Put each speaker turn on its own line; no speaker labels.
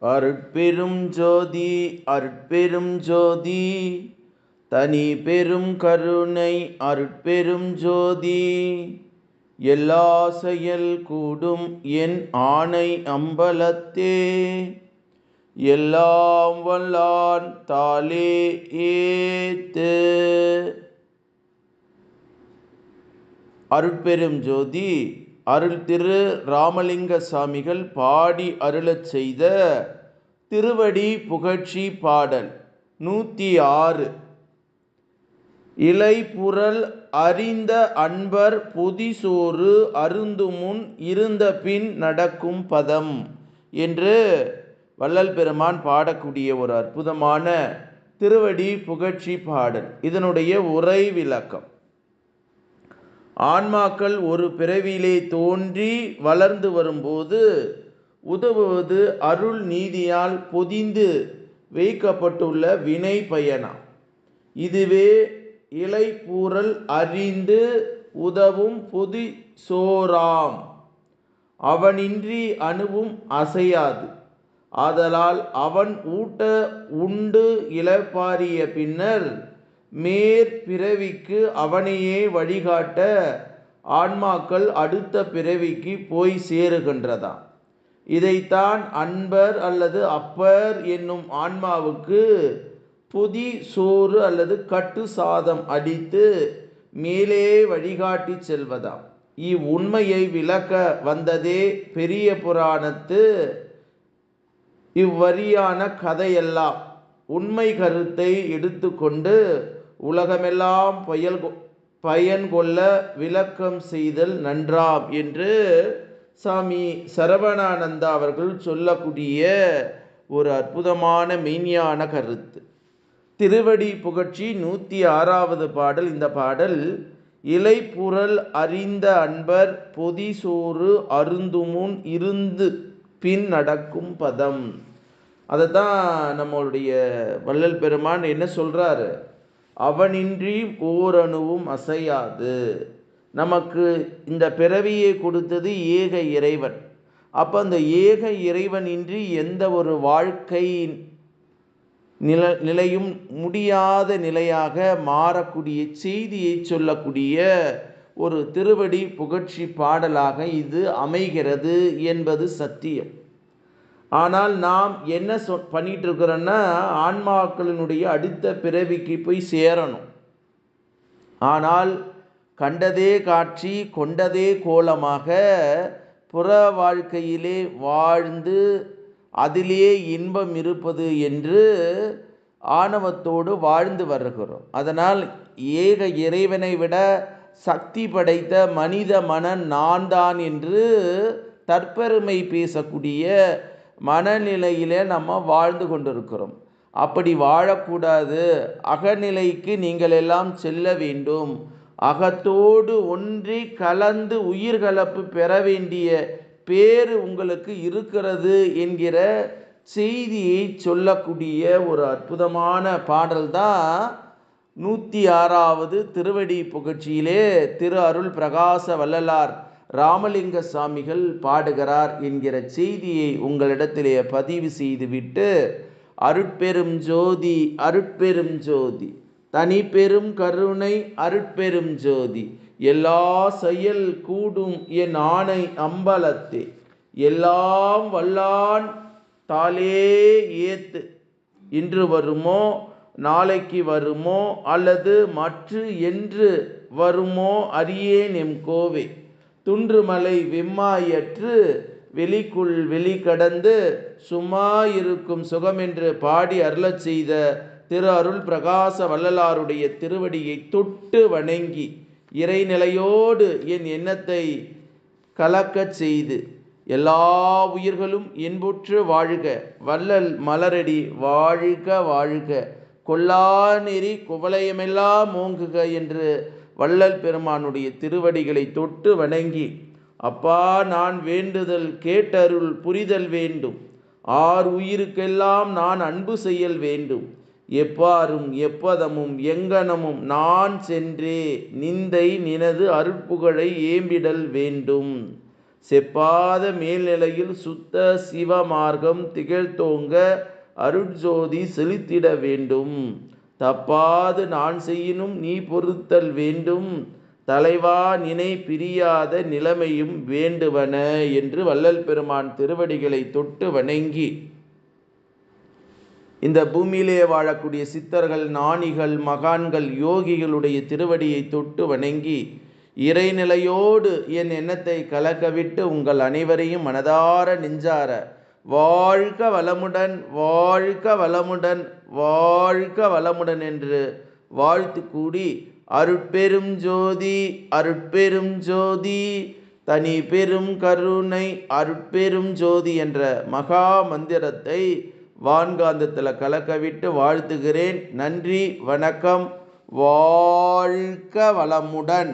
அருட்பெரும் ஜோதி அருட்பெரும் ஜோதி தனி பெரும் கருணை அருட்பெரும் ஜோதி எல்லா செயல் கூடும் என் ஆணை அம்பலத்தே எல்லாம் வல்லான் தாளே ஏத்து. அருட்பெரும் ஜோதி அருள் திரு ராமலிங்க சாமிகள் பாடி அருளச் செய்த திருவடி புகழ்ச்சி பாடல் 106. இலைப்புறல் அறிந்த அன்பர் பொதிசோறு அருந்துமுன் இருந்த பின் நடக்கும் பதம் என்று வள்ளல் பெருமான் பாடக்கூடிய ஒரு அற்புதமான திருவடி புகழ்ச்சி பாடல். இதனுடைய உரை விளக்கம்: ஆன்மாக்கள் ஒரு பிறவியிலே தோன்றி வளர்ந்து வரும்போது உதவுவது அருள் நீதியால் பொதிந்து வைக்கப்பட்டுள்ள வினை பயனா. இதுவே இலைப்பூறல் அறிந்து உதவும் பொதி சோறாம். அவனின்றி அணுவும் அசையாது. ஆதலால் அவன் ஊட்ட உண்டு இளைப்பாறிய பின்னர் மேற்பிறவிக்கு அவனையே வழிகாட்ட ஆன்மாக்கள் அடுத்த பிறவிக்கு போய் சேருகின்றதாம். இதைத்தான் அன்பர் அல்லது அப்பர் என்னும் ஆன்மாவுக்கு பொதி சோறு அல்லது கட்டு சாதம் அடித்து மேலே வழிகாட்டி செல்வதாம். இவ்வுண்மையை விளக்க வந்ததே பெரிய புராணத்து இவ்வரியான கதையெல்லாம். உண்மை கருத்தை எடுத்துக்கொண்டு உலகமெல்லாம் பயன் கொள்ள விளக்கம் செய்தல் நன்றாம் என்று சாமி சரவணானந்தா அவர்கள் சொல்லக்கூடிய ஒரு அற்புதமான மெய்ஞான கருத்து. திருவடி புகழ்ச்சி 106வது பாடல். இந்த பாடல் இலைப்புறல் அறிந்த அன்பர் பொதிசோறு அருந்துமுன் இருந்து பின் நடக்கும் பதம். அதைத்தான் நம்மளுடைய வள்ளல் பெருமான் என்ன சொல்றாரு? அவனின்றி ஓரணுவும் அசையாது. நமக்கு இந்த பிறவியை கொடுத்தது ஏக இறைவன். அப்போ அந்த ஏக இறைவனின்றி எந்த ஒரு வாழ்க்கை நிலையும் முடியாத நிலையாக மாறக்கூடிய செய்தியை சொல்லக்கூடிய ஒரு திருவடி புகழ்ச்சி பாடலாக இது அமைகிறது என்பது சத்தியம். ஆனால் நாம் என்ன பண்ணிட்டு இருக்கிறோன்னா, ஆன்மாக்களினுடைய அடுத்த பிறவிக்கு போய் சேரணும். ஆனால் கண்டதே காட்சி கொண்டதே கோலமாக புற வாழ்க்கையிலே வாழ்ந்து அதிலே இன்பம் இருப்பது என்று ஆணவத்தோடு வாழ்ந்து வருகிறோம். அதனால் ஏக இறைவனை விட சக்தி படைத்த மனித மனன் நான் தான் என்று தற்பெருமை பேசக்கூடிய மனநிலையிலே நம்ம வாழ்ந்து கொண்டிருக்கிறோம். அப்படி வாழக்கூடாது. அகநிலைக்கு நீங்கள் எல்லாம் செல்ல வேண்டும். அகத்தோடு ஒன்றி கலந்து உயிர்கலப்பு பெற வேண்டிய பேறு உங்களுக்கு இருக்கிறது என்கிற செய்தியை சொல்லக்கூடிய ஒரு அற்புதமான பாடல் தான் 106வது திருவடி புகழ்ச்சியிலே திரு அருள் பிரகாச வள்ளலார் ராமலிங்க சாமிகள் பாடுகிறார் என்கிற செய்தியை உங்களிடத்திலே பதிவு செய்துவிட்டு, அருட்பெரும் ஜோதி அருட்பெரும் ஜோதி தனி பெரும் கருணை அருட்பெரும் ஜோதி எல்லா செயல் கூடும் என் ஆணை அம்பலத்தே எல்லாம் வல்லான் தாளே ஏத்து. இன்று வருமோ நாளைக்கு வருமோ அல்லது மற்ற என்று வருமோ அறியேன் எம் கோவே. துன்றுமலை வெம்மாயற்று வெளிக்குள் வெளி கடந்து சும்மா இருக்கும் சுகமென்று பாடி அருளச் செய்த திரு அருள் பிரகாச வள்ளலாருடைய திருவடியை தொட்டு வணங்கி இறைநிலையோடு என் எண்ணத்தை கலக்கச் செய்து எல்லா உயிர்களும் இன்புற்று வாழ்க. வள்ளல் மலரடி வாழ்க வாழ்க. கொல்லா நெறி குவலயமெல்லாம் ஓங்குக என்று வள்ளல் பெருமானுடைய திருவடிகளை தொட்டு வணங்கி, அப்பா நான் வேண்டுதல் கேட்டருள் புரிதல் வேண்டும். உயிருக்கெல்லாம் நான் அன்பு செய்யல் வேண்டும். எப்பாரும் எப்பதமும் எங்கனமும் நான் சென்றே நிந்தை நினது அருட்புகழை ஏம்பிடல் வேண்டும். செப்பாத மேல்நிலையில் சுத்த சிவமார்க்கம் திகழ்த்தோங்க அருட்ஜோதி செலுத்திட வேண்டும். தப்பாது நான் செய்யினும் நீ பொறுத்தல் வேண்டும். தலைவா நினை பிரியாத நிலைமையும் வேண்டுவன என்று வள்ளல் பெருமான் திருவடிகளை தொட்டு வணங்கி, இந்த பூமியிலே வாழக்கூடிய சித்தர்கள், ஞானிகள், மகான்கள், யோகிகளுடைய திருவடியை தொட்டு வணங்கி, இறைநிலையோடு என் எண்ணத்தை கலக்கவிட்டு உங்கள் அனைவரையும் மனதார நெஞ்சார வாழ்க வளமுடன், வாழ்க வளமுடன், வாழ்க வளமுடன் என்று வாழ்த்து கூடி, அருட்பெரும் ஜோதி, அருட்பெரும் ஜோதி, தனி பெரும் கருணை, அருட்பெரும் ஜோதி என்ற மகா மந்திரத்தை வான்காந்தத்தில் கலக்கவிட்டு வாழ்த்துகிறேன். நன்றி, வணக்கம். வாழ்க வளமுடன்.